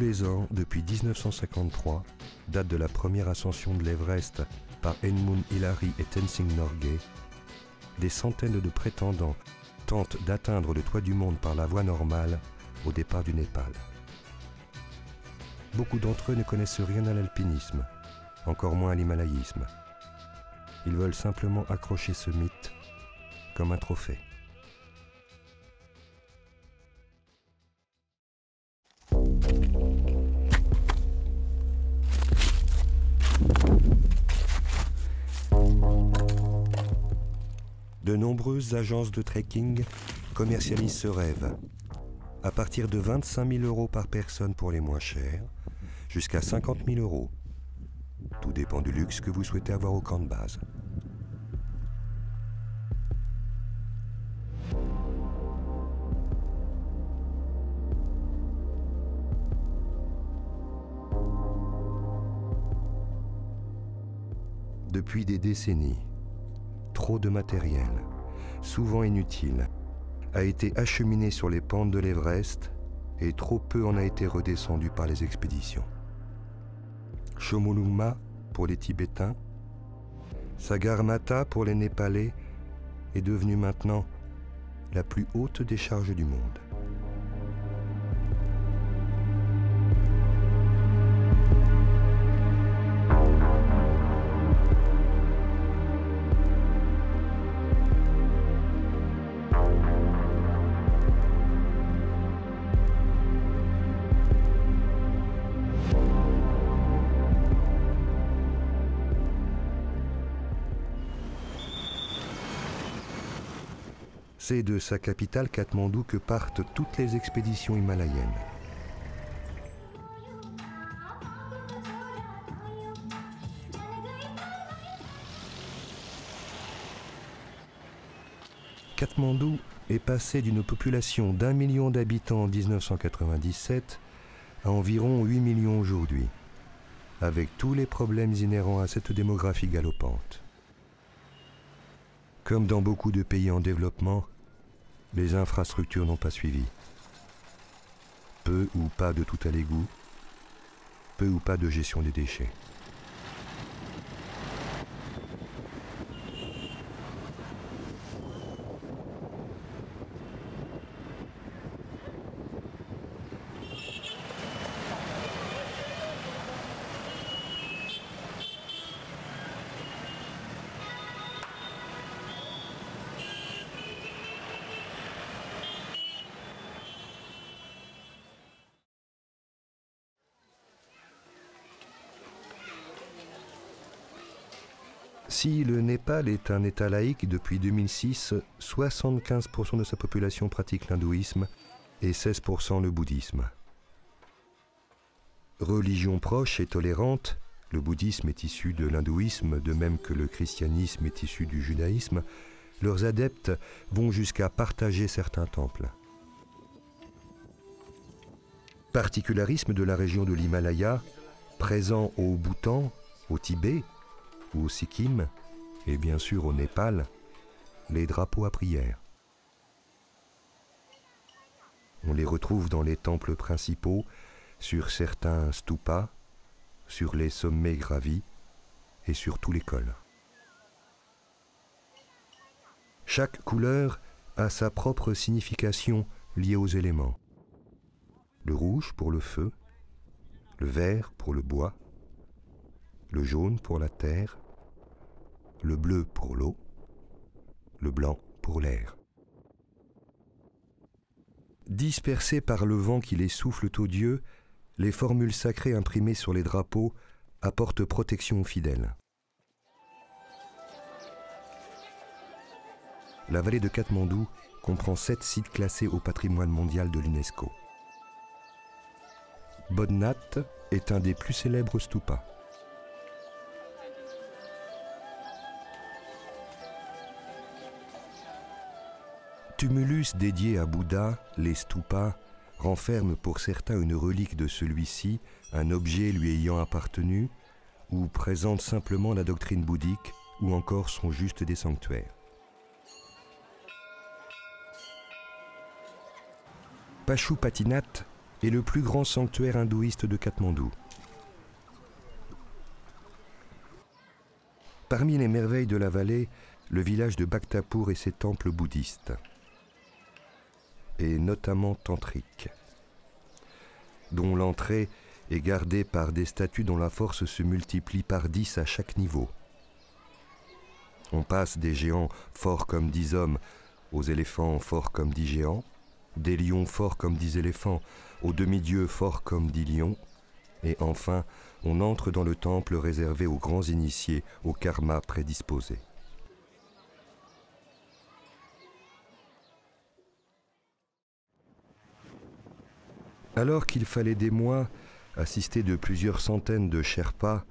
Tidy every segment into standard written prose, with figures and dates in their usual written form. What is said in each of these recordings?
les ans, depuis 1953, date de la première ascension de l'Everest par Edmund Hillary et Tenzing Norgay, des centaines de prétendants tentent d'atteindre le toit du monde par la voie normale au départ du Népal. Beaucoup d'entre eux ne connaissent rien à l'alpinisme, encore moins à l'himalayisme. Ils veulent simplement accrocher ce mythe comme un trophée. De nombreuses agences de trekking commercialisent ce rêve, à partir de 25 000 € par personne pour les moins chers, jusqu'à 50 000 €. Tout dépend du luxe que vous souhaitez avoir au camp de base. Depuis des décennies, trop de matériel, souvent inutile, a été acheminé sur les pentes de l'Everest et trop peu en a été redescendu par les expéditions. Chomolungma pour les Tibétains, Sagarmatha pour les Népalais est devenue maintenant la plus haute décharge du monde. C'est de sa capitale Katmandou que partent toutes les expéditions himalayennes. Katmandou est passé d'une population d'1 million d'habitants en 1997 à environ 8 millions aujourd'hui, avec tous les problèmes inhérents à cette démographie galopante. Comme dans beaucoup de pays en développement, les infrastructures n'ont pas suivi. Peu ou pas de tout à l'égout, peu ou pas de gestion des déchets. Si le Népal est un État laïque depuis 2006, 75% de sa population pratique l'hindouisme et 16% le bouddhisme. Religion proche et tolérante, le bouddhisme est issu de l'hindouisme, de même que le christianisme est issu du judaïsme, leurs adeptes vont jusqu'à partager certains temples. Particularisme de la région de l'Himalaya, présent au Bhoutan, au Tibet, ou au Sikkim, et bien sûr au Népal, les drapeaux à prière. On les retrouve dans les temples principaux, sur certains stupas, sur les sommets gravis et sur tous les cols. Chaque couleur a sa propre signification liée aux éléments. Le rouge pour le feu, le vert pour le bois, le jaune pour la terre, le bleu pour l'eau, le blanc pour l'air. Dispersées par le vent qui les souffle aux dieux, les formules sacrées imprimées sur les drapeaux apportent protection aux fidèles. La vallée de Katmandou comprend 7 sites classés au patrimoine mondial de l'UNESCO. Bodhnath est un des plus célèbres stupas. Tumulus dédié à Bouddha, les stupas, renferment pour certains une relique de celui-ci, un objet lui ayant appartenu, ou présentent simplement la doctrine bouddhique, ou encore sont juste des sanctuaires. Pashupatinath est le plus grand sanctuaire hindouiste de Katmandou. Parmi les merveilles de la vallée, le village de Bhaktapur et ses temples bouddhistes, et notamment tantriques, dont l'entrée est gardée par des statues dont la force se multiplie par 10 à chaque niveau. On passe des géants forts comme 10 hommes aux éléphants forts comme 10 géants, des lions forts comme 10 éléphants, aux demi-dieux forts comme 10 lions, et enfin, on entre dans le temple réservé aux grands initiés, au karma prédisposé. Alors qu'il fallait des mois, assisté de plusieurs centaines de Sherpas,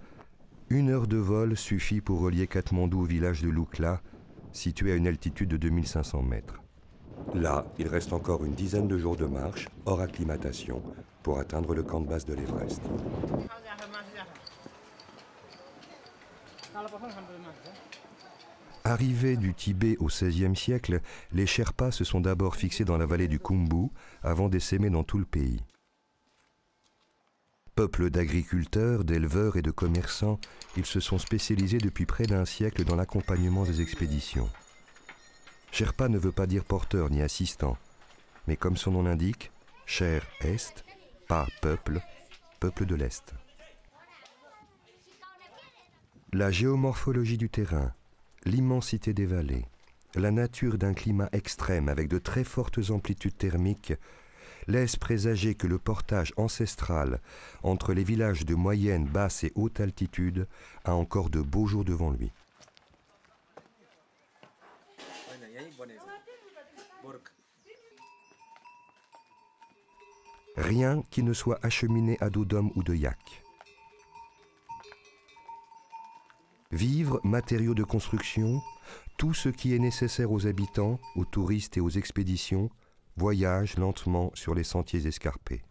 1 heure de vol suffit pour relier Katmandou au village de Lukla, situé à une altitude de 2500 mètres. Là, il reste encore une dizaine de jours de marche, hors acclimatation, pour atteindre le camp de base de l'Everest. Arrivés du Tibet au XVIe siècle, les Sherpas se sont d'abord fixés dans la vallée du Khumbu avant d'essaimer dans tout le pays. Peuple d'agriculteurs, d'éleveurs et de commerçants, ils se sont spécialisés depuis près d'1 siècle dans l'accompagnement des expéditions. Sherpa ne veut pas dire porteur ni assistant, mais comme son nom l'indique, Sher Est, pas peuple, peuple de l'Est. La géomorphologie du terrain, l'immensité des vallées, la nature d'un climat extrême avec de très fortes amplitudes thermiques laissent présager que le portage ancestral entre les villages de moyenne, basse et haute altitude a encore de beaux jours devant lui. Rien qui ne soit acheminé à dos d'homme ou de yak. Vivres, matériaux de construction, tout ce qui est nécessaire aux habitants, aux touristes et aux expéditions, voyage lentement sur les sentiers escarpés.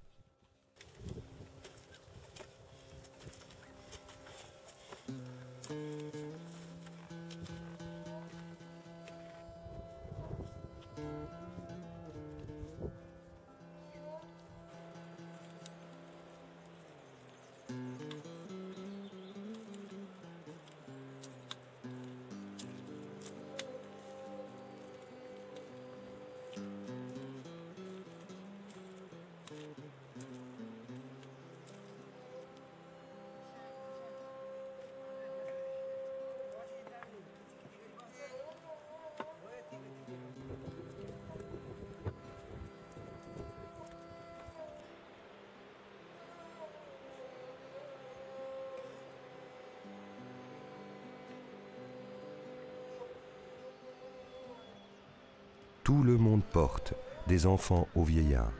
Tout le monde porte, des enfants aux vieillards.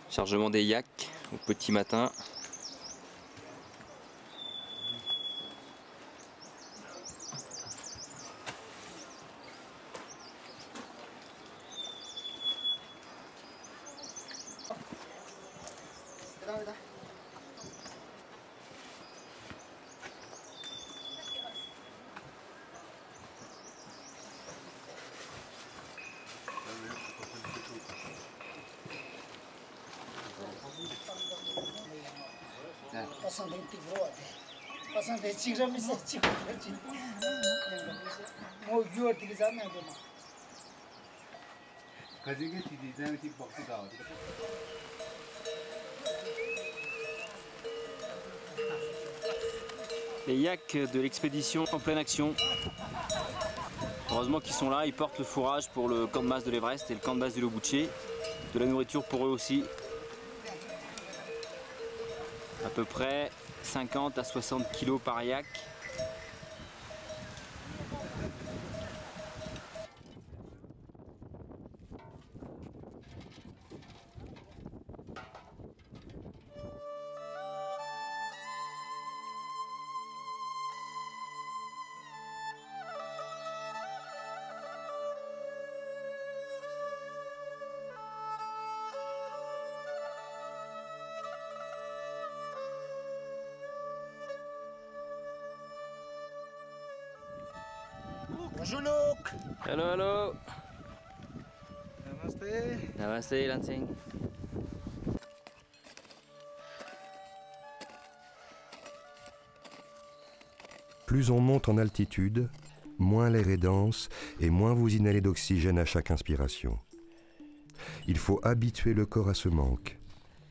Chargement des yaks au petit matin. Les yaks de l'expédition en pleine action. Heureusement qu'ils sont là, ils portent le fourrage pour le camp de base de l'Everest et le camp de base du Lobuche. De la nourriture pour eux aussi. À peu près 50 à 60 kg par yak. Bonjour Luke. Hello, hello. Namaste. Namaste, Lansing. Plus on monte en altitude, moins l'air est dense et moins vous inhalez d'oxygène à chaque inspiration. Il faut habituer le corps à ce manque.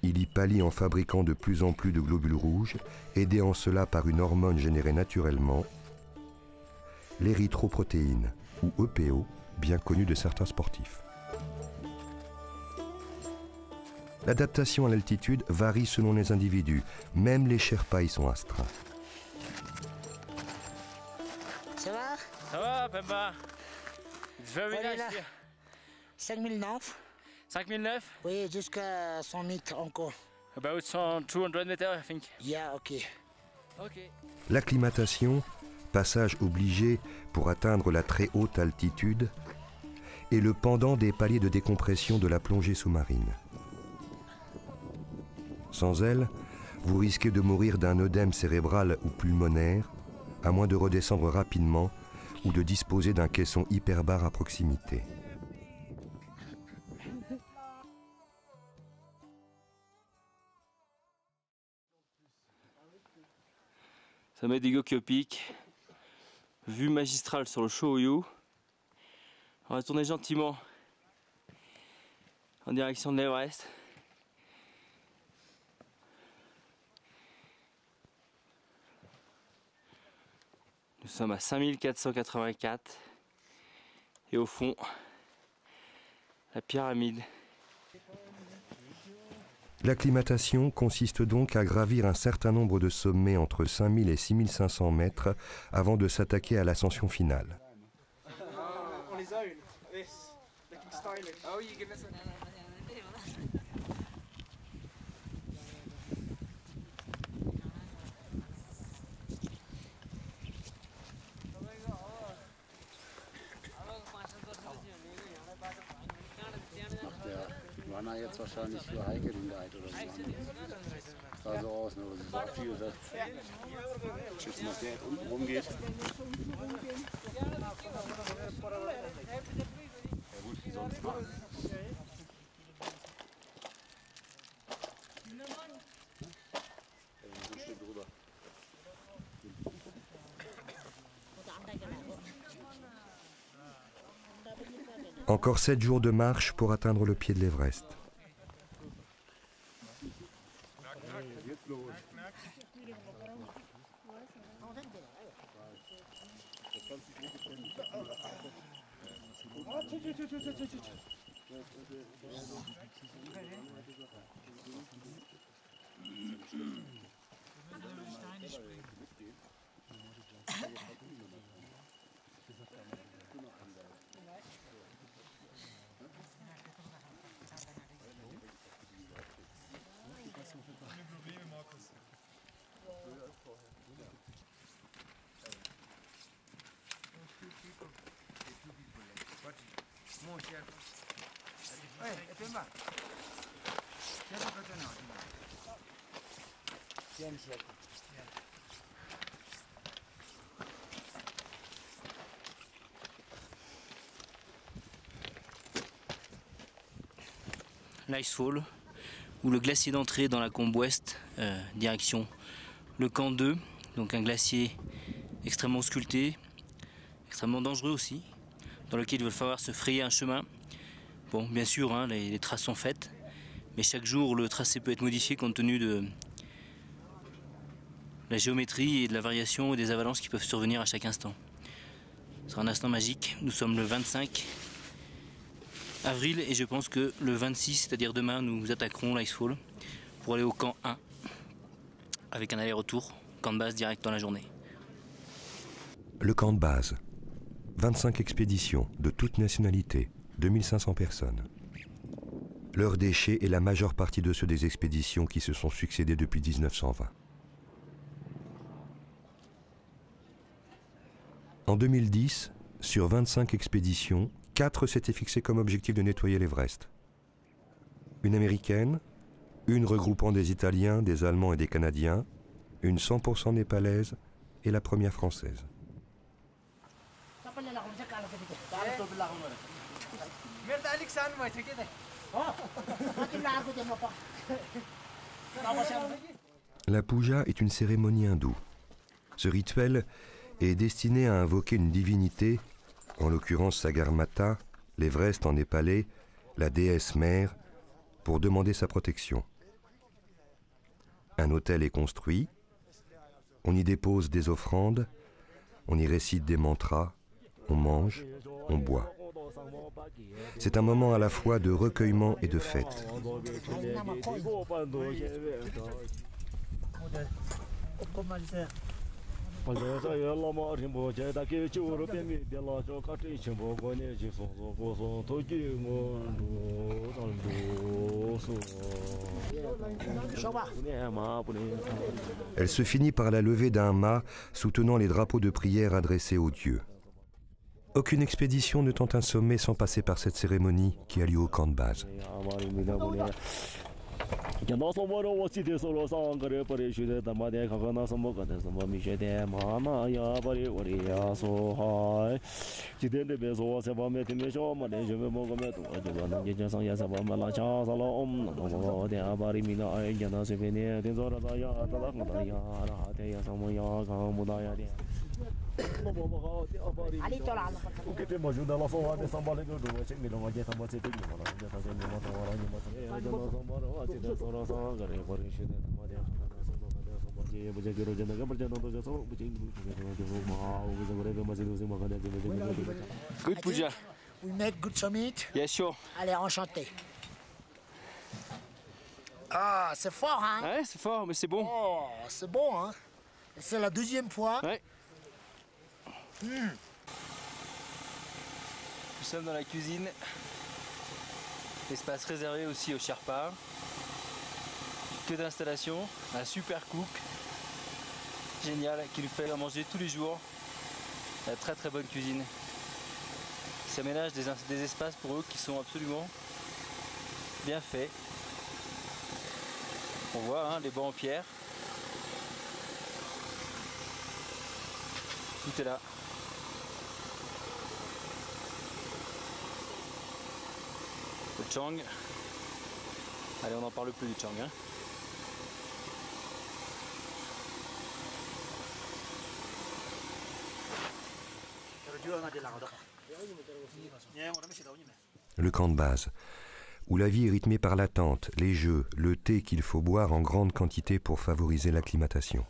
Il y pallie en fabriquant de plus en plus de globules rouges, aidé en cela par une hormone générée naturellement, l'érythroprotéine, ou EPO, bien connue de certains sportifs. L'adaptation à l'altitude varie selon les individus, même les Sherpas y sont astreints. Ça va? Ça va, Pemba? It's very On est nice là. here. 5009? 5009? Oui, jusqu'à 100 mètres encore. About 200 meters, I think. Yeah, ok. Okay. L'acclimatation, passage obligé pour atteindre la très haute altitude, est le pendant des paliers de décompression de la plongée sous-marine. Sans elle, vous risquez de mourir d'un œdème cérébral ou pulmonaire, à moins de redescendre rapidement ou de disposer d'un caisson hyperbare à proximité. Sommet des Gokyopic, vue magistrale sur le Shōyu. On va tourner gentiment en direction de l'Everest. Nous sommes à 5484 et au fond, la pyramide. L'acclimatation consiste donc à gravir un certain nombre de sommets entre 5000 et 6500 mètres avant de s'attaquer à l'ascension finale. On his own, this, looking stylish. Oh, you give us a... War na jetzt wahrscheinlich für Heike Minderheit oder so. Sah so aus, ne? Sie sagt viel, dass schätzen, dass der jetzt unten rumgeht. Ja gut, wie soll es machen? Ein Stück drüber. Encore 7 jours de marche pour atteindre le pied de l'Everest. L'Icefall, ou le glacier d'entrée dans la combe ouest, direction le camp 2, donc un glacier extrêmement sculpté, extrêmement dangereux aussi, dans lequel il va falloir se frayer un chemin. Bon, bien sûr, hein, les traces sont faites, mais chaque jour le tracé peut être modifié compte tenu de la géométrie et de la variation et des avalanches qui peuvent survenir à chaque instant. Ce sera un instant magique. Nous sommes le 25 avril et je pense que le 26, c'est-à-dire demain, nous attaquerons l'Icefall pour aller au camp 1 avec un aller-retour, camp de base direct dans la journée. Le camp de base. 25 expéditions de toutes nationalités, 2500 personnes. Leurs déchets est la majeure partie de ceux des expéditions qui se sont succédées depuis 1920. En 2010, sur 25 expéditions, 4 s'étaient fixées comme objectif de nettoyer l'Everest. Une américaine, une regroupant des Italiens, des Allemands et des Canadiens, une 100% népalaise et la première française. La puja est une cérémonie hindoue. Ce rituel est destiné à invoquer une divinité, en l'occurrence Sagarmatha, l'Everest en népalais, la déesse mère, pour demander sa protection. Un autel est construit, on y dépose des offrandes, on y récite des mantras, on mange, on boit. C'est un moment à la fois de recueillement et de fête. Elle se finit par la levée d'un mât soutenant les drapeaux de prière adressés aux dieux. Aucune expédition ne tente un sommet sans passer par cette cérémonie qui a lieu au camp de base. Good puja. We make good summit. Yes, sure. Allez, enchanté. Ah, c'est fort, hein? Ouais, c'est fort, mais c'est bon. Oh, c'est bon, hein? C'est la deuxième fois. Ouais. Nous sommes dans la cuisine. Espace réservé aussi aux Sherpas. Que d'installation. Un super cook. Génial, qui nous fait à manger tous les jours. La très très bonne cuisine. Ça ménage des espaces pour eux qui sont absolument bien faits. On voit hein, les bancs en pierre. Tout est là. Le chang. Allez, on n'en parle plus du chang. Hein. Le camp de base, où la vie est rythmée par l'attente, les jeux, le thé qu'il faut boire en grande quantité pour favoriser l'acclimatation.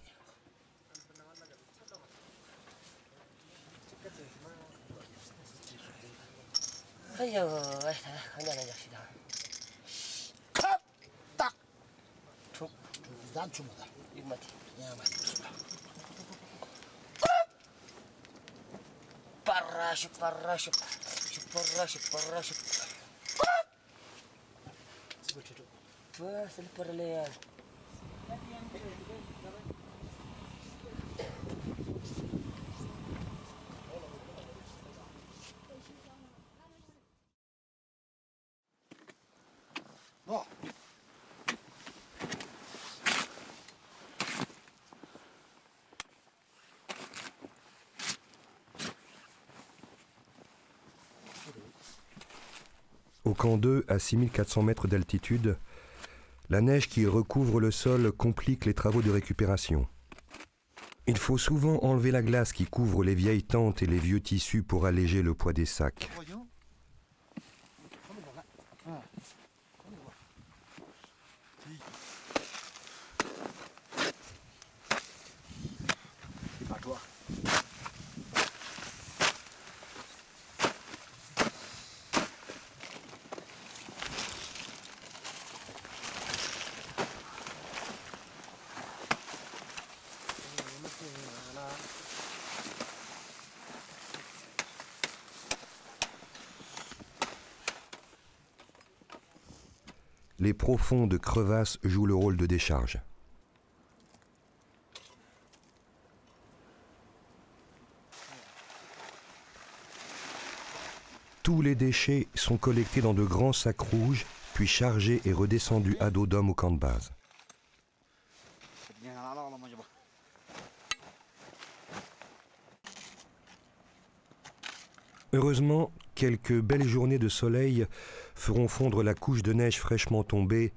Au camp 2, à 6400 mètres d'altitude, la neige qui recouvre le sol complique les travaux de récupération. Il faut souvent enlever la glace qui couvre les vieilles tentes et les vieux tissus pour alléger le poids des sacs. Les profondes crevasses jouent le rôle de décharge. Tous les déchets sont collectés dans de grands sacs rouges, puis chargés et redescendus à dos d'homme au camp de base. Heureusement, Quelques belles journées de soleil feront fondre la couche de neige fraîchement tombée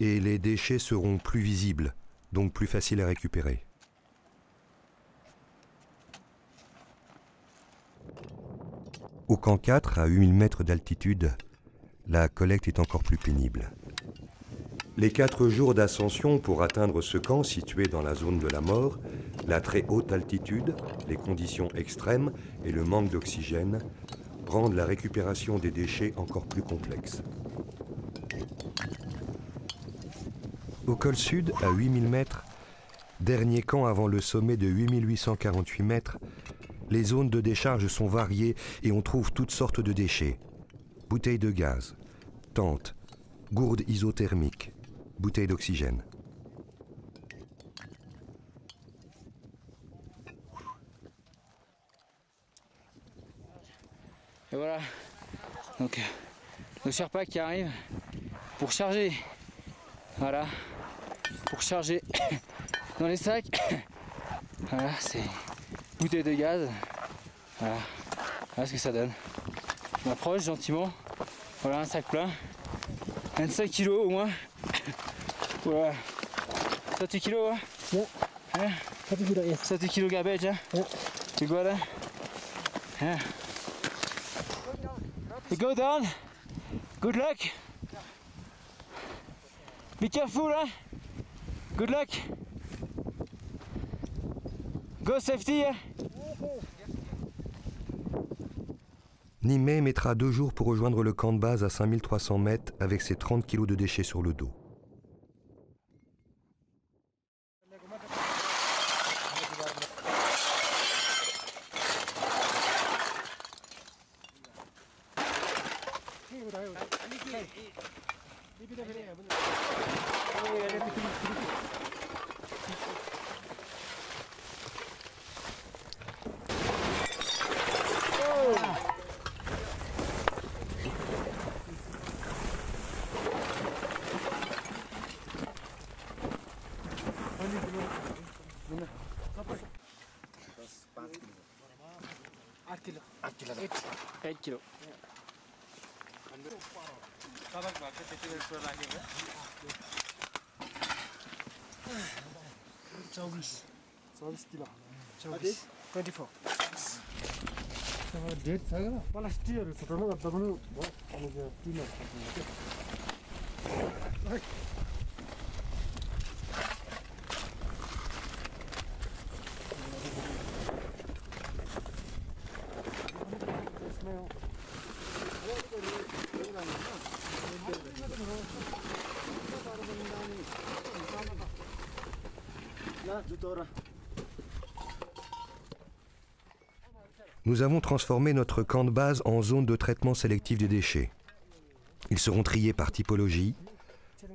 et les déchets seront plus visibles, donc plus faciles à récupérer. Au camp 4, à 8000 mètres d'altitude, la collecte est encore plus pénible. Les 4 jours d'ascension pour atteindre ce camp situé dans la zone de la mort, la très haute altitude, les conditions extrêmes et le manque d'oxygène rendent la récupération des déchets encore plus complexe. Au col sud, à 8000 mètres, dernier camp avant le sommet de 8848 mètres, les zones de décharge sont variées et on trouve toutes sortes de déchets. Bouteilles de gaz, tentes, gourdes isothermiques, bouteilles d'oxygène. Et voilà, donc le Sherpa qui arrive pour charger, voilà, pour charger dans les sacs, voilà, c'est bouteille de gaz, voilà, voilà ce que ça donne. Je m'approche gentiment, voilà un sac plein, 25 kg au moins, voilà, 30 kg, hein? Yeah. 30 kg garbage, hein? Yeah. You got it? Yeah. You go down. Good luck. Be careful, hein? Good luck. Go safety, hein? Nimei mettra 2 jours pour rejoindre le camp de base à 5300 mètres avec ses 30 kg de déchets sur le dos. Nous avons transformé notre camp de base en zone de traitement sélectif des déchets. Ils seront triés par typologie,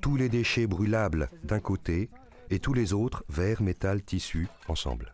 tous les déchets brûlables d'un côté et tous les autres, verre, métal, tissu, ensemble.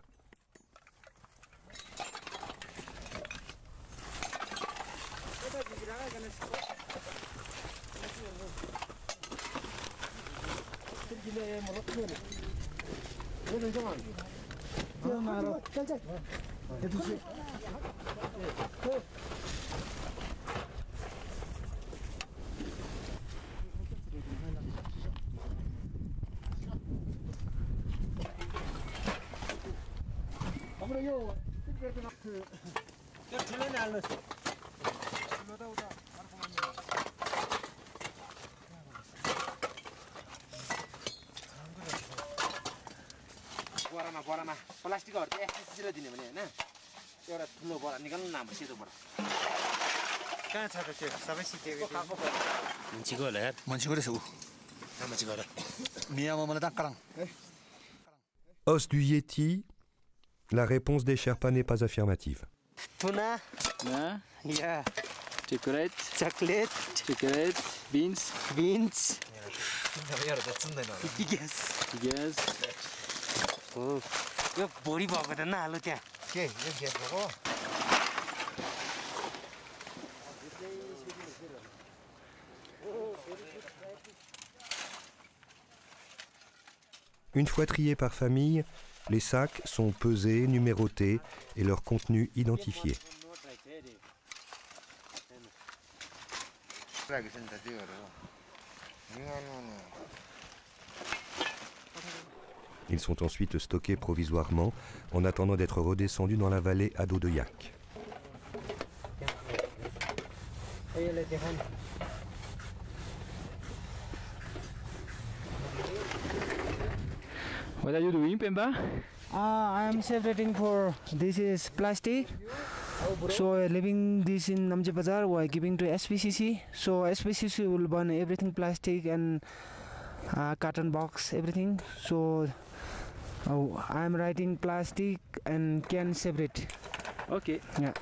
बोरामा प्लास्टिकहरु चाहिँ एसएससीले दिने भने हैन एउटा ठुलो बोरा निकाल्नु न हाम्रो सेतो बोरा कहाँ छ त त्यो सबै सिकेको मान्छेको होला यार मान्छेको रहेछ उ मान्छेको होला मियामा मलाई दाक्कराङ Os du Yeti, la réponse des Sherpas n'est pas affirmative. Tuna, yeah. Chocolate, beans. Yes. Oh, यो बोरी भएको त नहाल्नु त्यहाँ के यो ग्यास भएको Une fois triés par famille, les sacs sont pesés, numérotés et leur contenu identifié. Ils sont ensuite stockés provisoirement en attendant d'être redescendus dans la vallée à dos de yak. What are you doing, Pemba? I am separating for this is plastic. So leaving this in Namche Bazar, we are giving to SPCC. So SPCC will burn everything plastic and carton box, everything. So I am writing plastic and can separate. Okay. Yeah.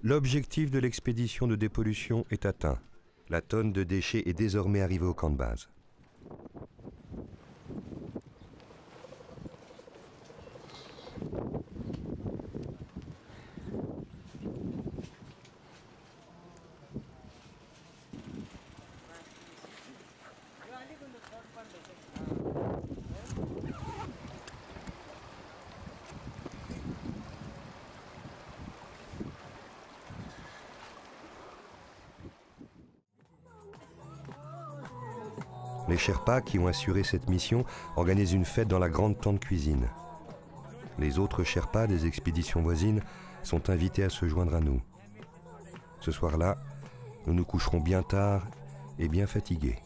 L'objectif de l'expédition de dépollution est atteint. La tonne de déchets est désormais arrivée au camp de base. Les Sherpas qui ont assuré cette mission organisent une fête dans la grande tente cuisine. Les autres Sherpas des expéditions voisines sont invités à se joindre à nous. Ce soir-là, nous nous coucherons bien tard et bien fatigués.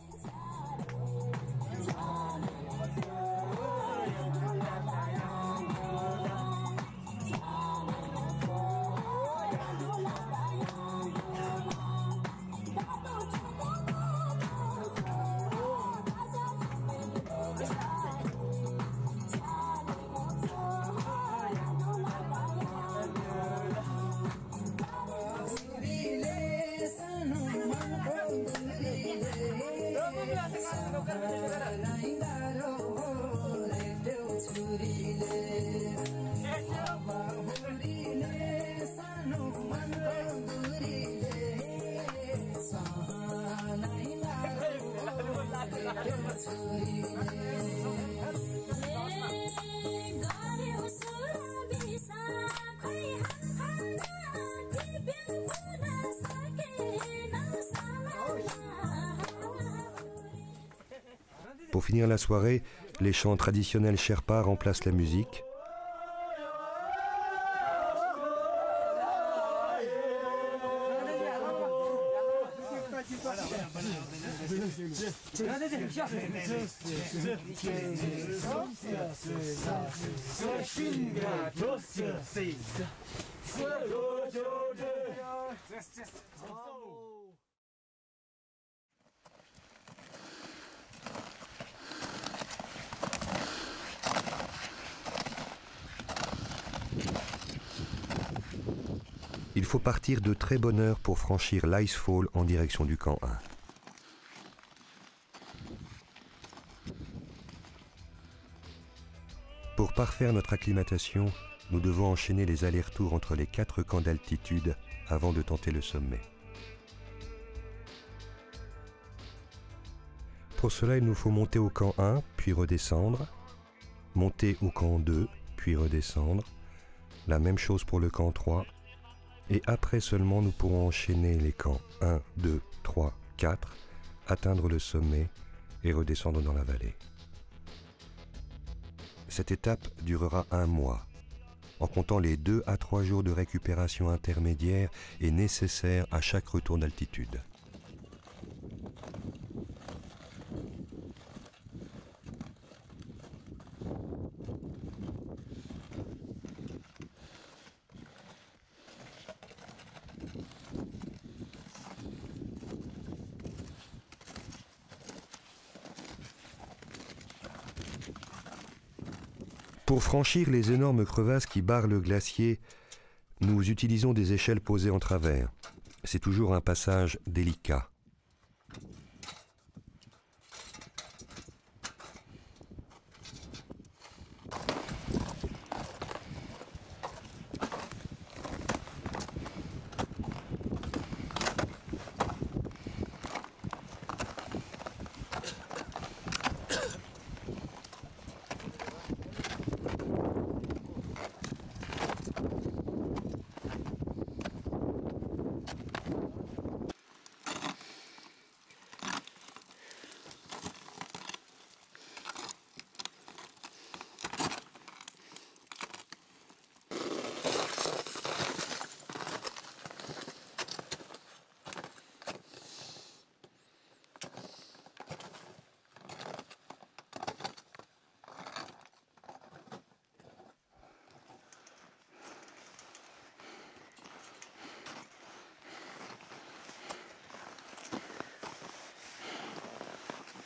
Pour finir la soirée, les chants traditionnels Sherpa remplacent la musique. Il faut partir de très bonne heure pour franchir l'Icefall en direction du camp 1. Pour parfaire notre acclimatation, nous devons enchaîner les allers-retours entre les 4 camps d'altitude avant de tenter le sommet. Pour cela, il nous faut monter au camp 1, puis redescendre, monter au camp 2, puis redescendre, la même chose pour le camp 3, et après seulement nous pourrons enchaîner les camps 1, 2, 3, 4, atteindre le sommet et redescendre dans la vallée. Cette étape durera 1 mois, en comptant les 2 à 3 jours de récupération intermédiaire et nécessaires à chaque retour d'altitude. Pour franchir les énormes crevasses qui barrent le glacier, nous utilisons des échelles posées en travers. c'est toujours un passage délicat.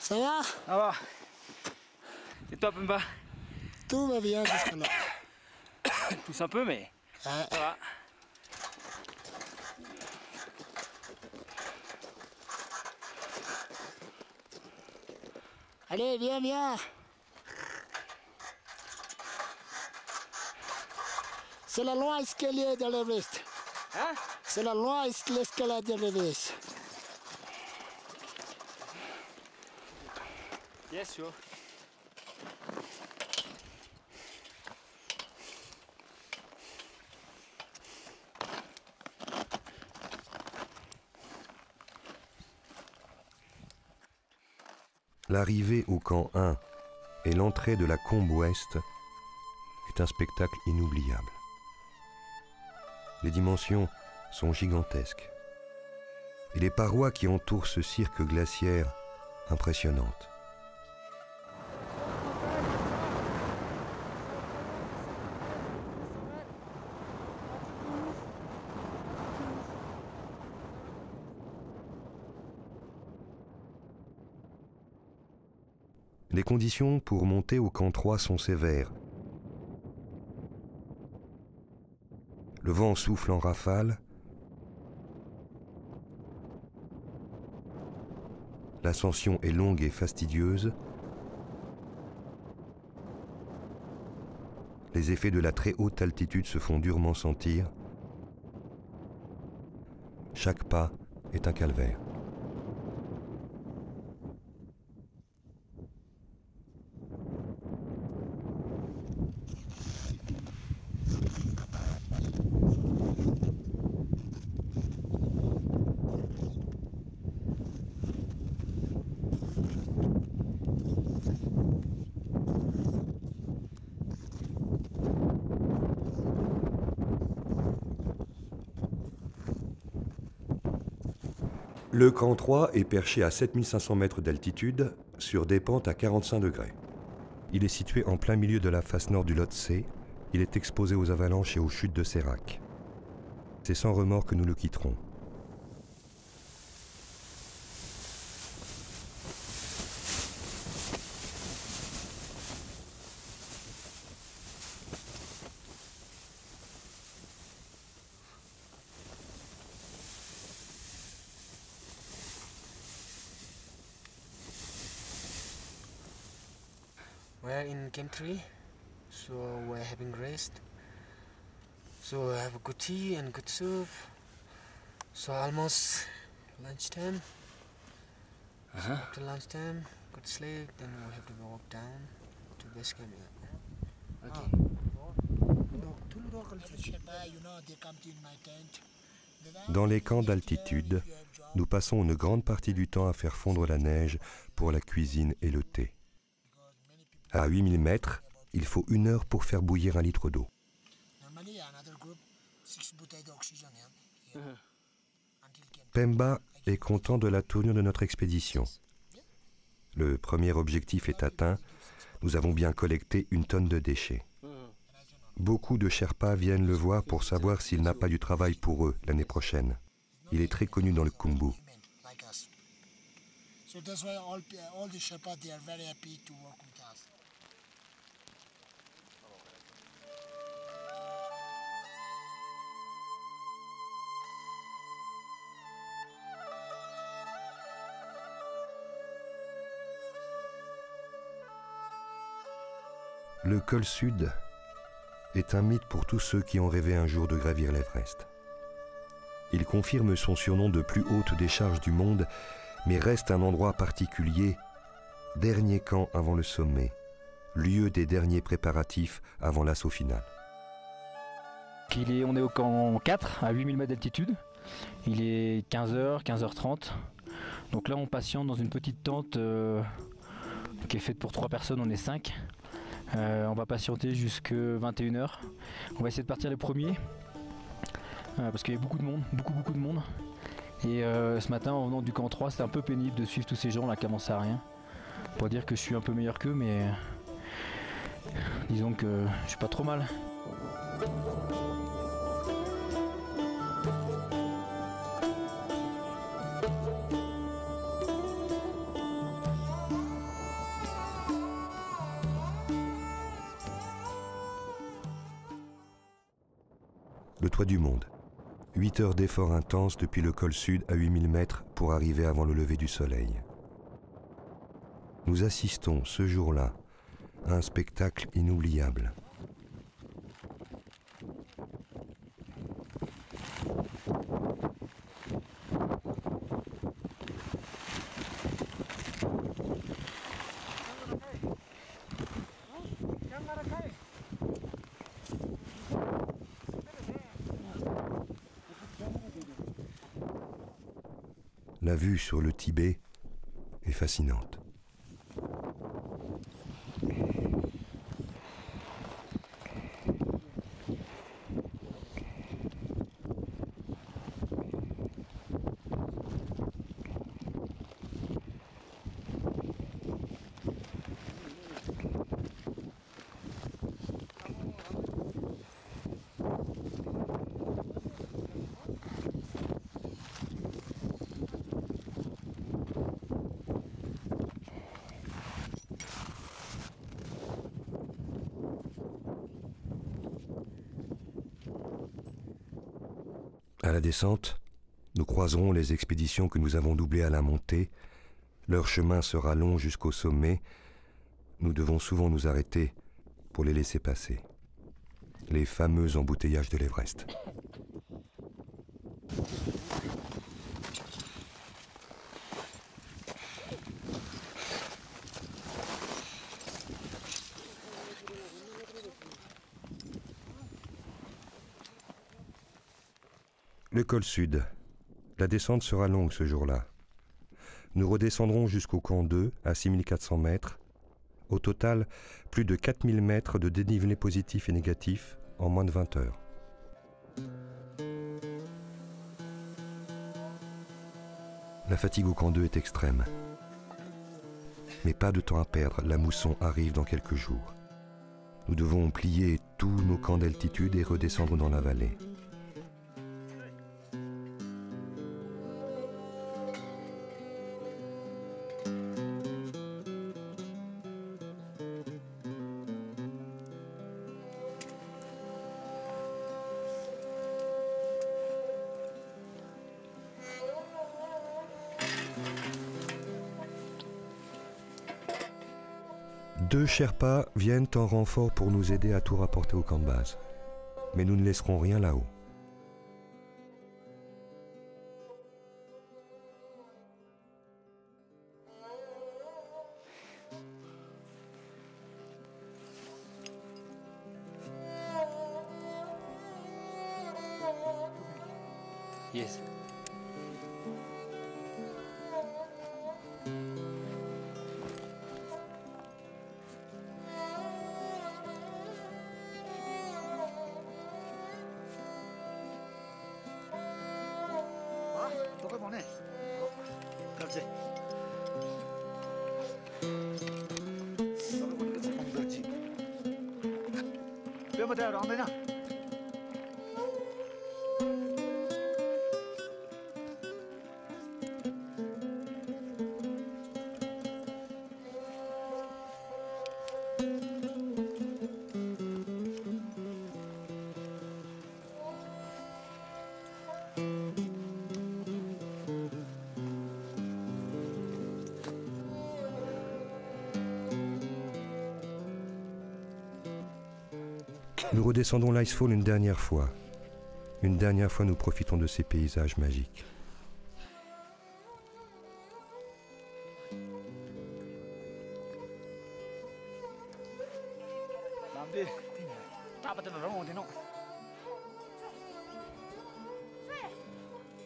Ça va? Ça va. Et toi, Pemba? Tout va bien jusque-là. Pousse un peu, mais Ouais. ça va. Allez, viens, viens. C'est la loi escalier de l'Everest. Hein? C'est la loi l'escalade de l'Everest. Yes, sure. L'arrivée au camp 1 et l'entrée de la combe ouest est un spectacle inoubliable. Les dimensions sont gigantesques et les parois qui entourent ce cirque glaciaire impressionnantes. Les conditions pour monter au camp 3 sont sévères. Le vent souffle en rafale. L'ascension est longue et fastidieuse. Les effets de la très haute altitude se font durement sentir. Chaque pas est un calvaire. Le camp 3 est perché à 7500 mètres d'altitude sur des pentes à 45 degrés. Il est situé en plein milieu de la face nord du Lhotse. Il est exposé aux avalanches et aux chutes de sérac. C'est sans remords que nous le quitterons. We're in Camp 3, so we're having rest. So I have a good tea and good soup. So almost lunchtime. So after lunchtime, good sleep, then we have to walk down to base camp. Dans les camps d'altitude, nous passons une grande partie du temps à faire fondre la neige pour la cuisine et le thé. À 8000 mètres, il faut 1 heure pour faire bouillir 1 litre d'eau. Pemba est content de la tournure de notre expédition. Le premier objectif est atteint. Nous avons bien collecté 1 tonne de déchets. Beaucoup de Sherpas viennent le voir pour savoir s'il n'a pas du travail pour eux l'année prochaine. Il est très connu dans le Khumbu. Le col sud est un mythe pour tous ceux qui ont rêvé un jour de gravir l'Everest. Il confirme son surnom de plus haute décharge du monde, mais reste un endroit particulier, dernier camp avant le sommet, lieu des derniers préparatifs avant l'assaut final. On est au camp 4, à 8000 mètres d'altitude. Il est 15h, 15h30. Donc là, on patiente dans une petite tente qui est faite pour 3 personnes, on est 5. On va patienter jusqu'à 21h. On va essayer de partir les premiers parce qu'il y a beaucoup de monde, beaucoup de monde. Et ce matin, en venant du camp 3, c'était un peu pénible de suivre tous ces gens là qui avancent à rien. Pour dire que je suis un peu meilleur qu'eux, mais disons que je suis pas trop mal. Le toit du monde. 8 heures d'efforts intenses depuis le col sud à 8000 mètres pour arriver avant le lever du soleil. Nous assistons ce jour-là à un spectacle inoubliable. La vue sur le Tibet est fascinante. À la descente, nous croiserons les expéditions que nous avons doublées à la montée. Leur chemin sera long jusqu'au sommet. Nous devons souvent nous arrêter pour les laisser passer. Les fameux embouteillages de l'Everest. Le col sud. La descente sera longue ce jour-là. Nous redescendrons jusqu'au camp 2 à 6400 mètres. Au total, plus de 4000 mètres de dénivelé positif et négatif en moins de 20 heures. La fatigue au camp 2 est extrême. Mais pas de temps à perdre, la mousson arrive dans quelques jours. Nous devons plier tous nos camps d'altitude et redescendre dans la vallée. Deux Sherpas viennent en renfort pour nous aider à tout rapporter au camp de base. Mais nous ne laisserons rien là-haut. Yes. Nous redescendons l'Icefall une dernière fois. Une dernière fois, nous profitons de ces paysages magiques.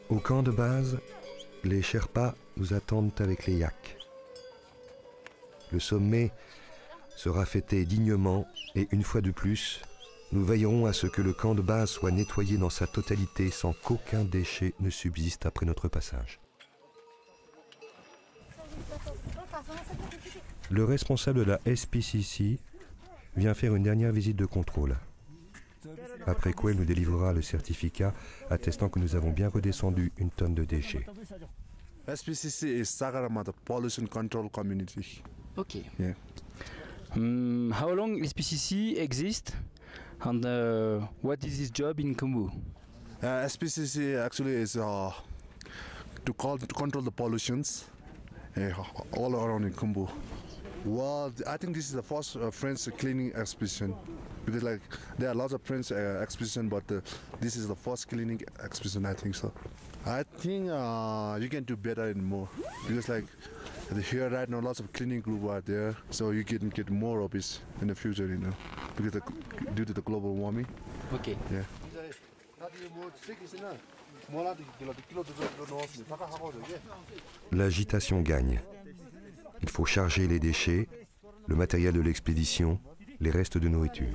Au camp de base, les Sherpas nous attendent avec les yaks. Le sommet sera fêté dignement et une fois de plus, nous veillerons à ce que le camp de base soit nettoyé dans sa totalité sans qu'aucun déchet ne subsiste après notre passage. Le responsable de la SPCC vient faire une dernière visite de contrôle. Après quoi, il nous délivrera le certificat attestant que nous avons bien redescendu 1 tonne de déchets. SPCC is Sagarmatha Pollution Control Community. Okay. Yeah. How long SPCC exists and what is its job in Khumbu? SPCC actually is to control the pollutions all around in Khumbu. Well, I think this is the first French cleaning expedition because like there are lots of French expedition, but this is the first cleaning expedition. I think so. I think you can do better and more because like here right now lots of cleaning group are there, so you can get more of this in the future, you know, because due to the global warming. Okay. Yeah. L'agitation gagne. Il faut charger les déchets, le matériel de l'expédition, les restes de nourriture.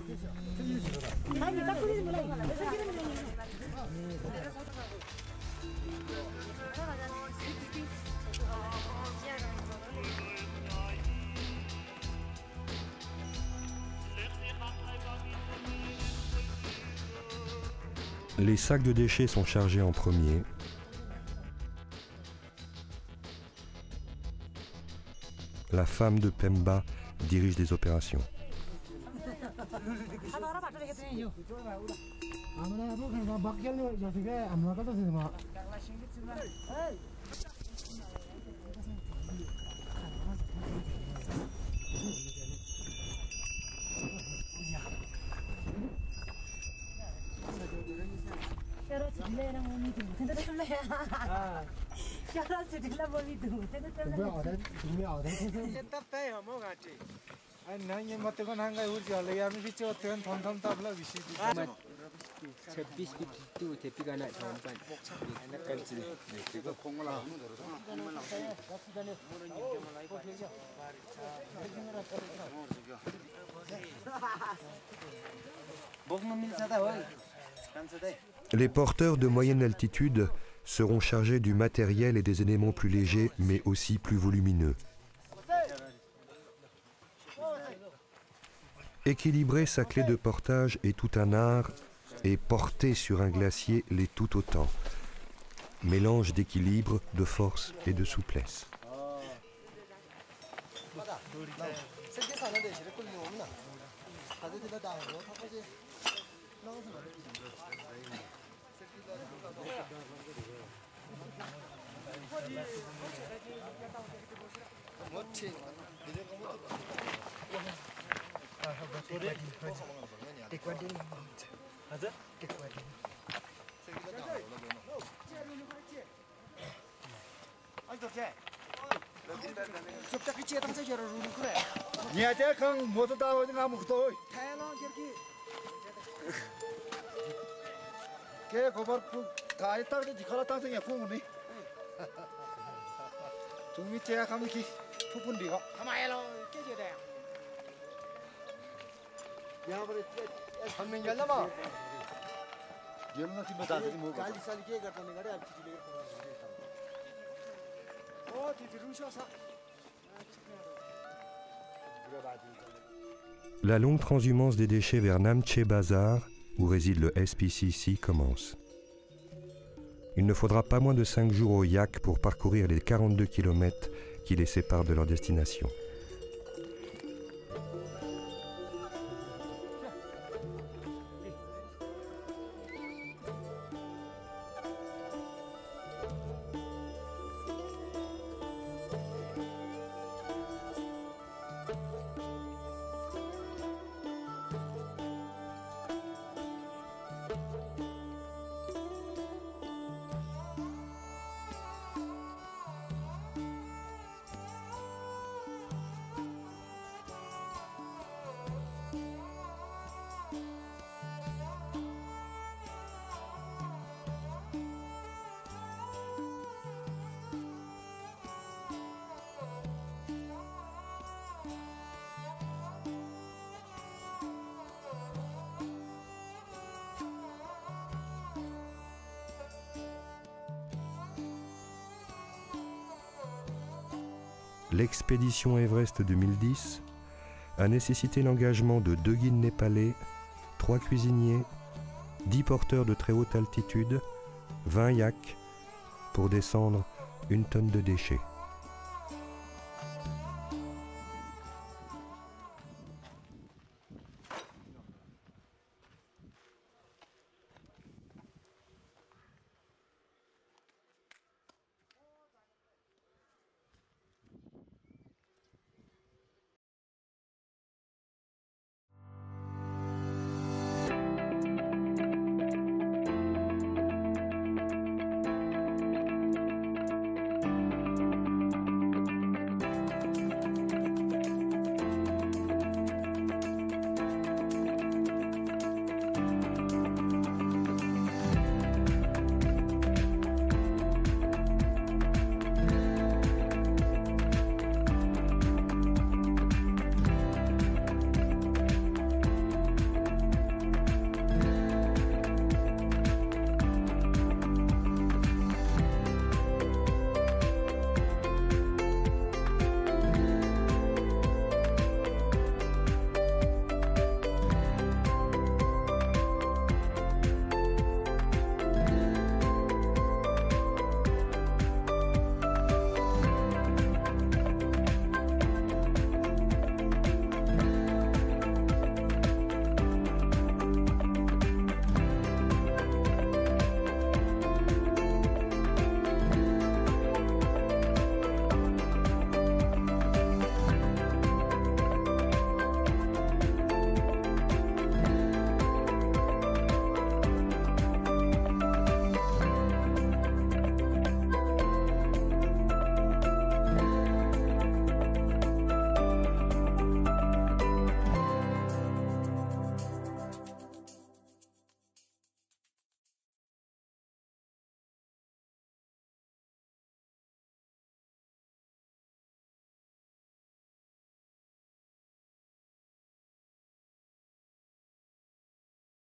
Les sacs de déchets sont chargés en premier. La femme de Pemba dirige les opérations. Les porteurs de moyenne altitude seront chargés du matériel et des éléments plus légers, mais aussi plus volumineux. Équilibrer sa clé de portage est tout un art, et porter sur un glacier l'est tout autant. Mélange d'équilibre, de force et de souplesse. La longue transhumance des déchets vers Namche Bazar, où réside le SPCC, commence. Il ne faudra pas moins de 5 jours au yak pour parcourir les 42 km qui les séparent de leur destination. l'expédition Everest 2010 a nécessité l'engagement de 2 guides népalais, 3 cuisiniers, 10 porteurs de très haute altitude, 20 yaks pour descendre 1 tonne de déchets.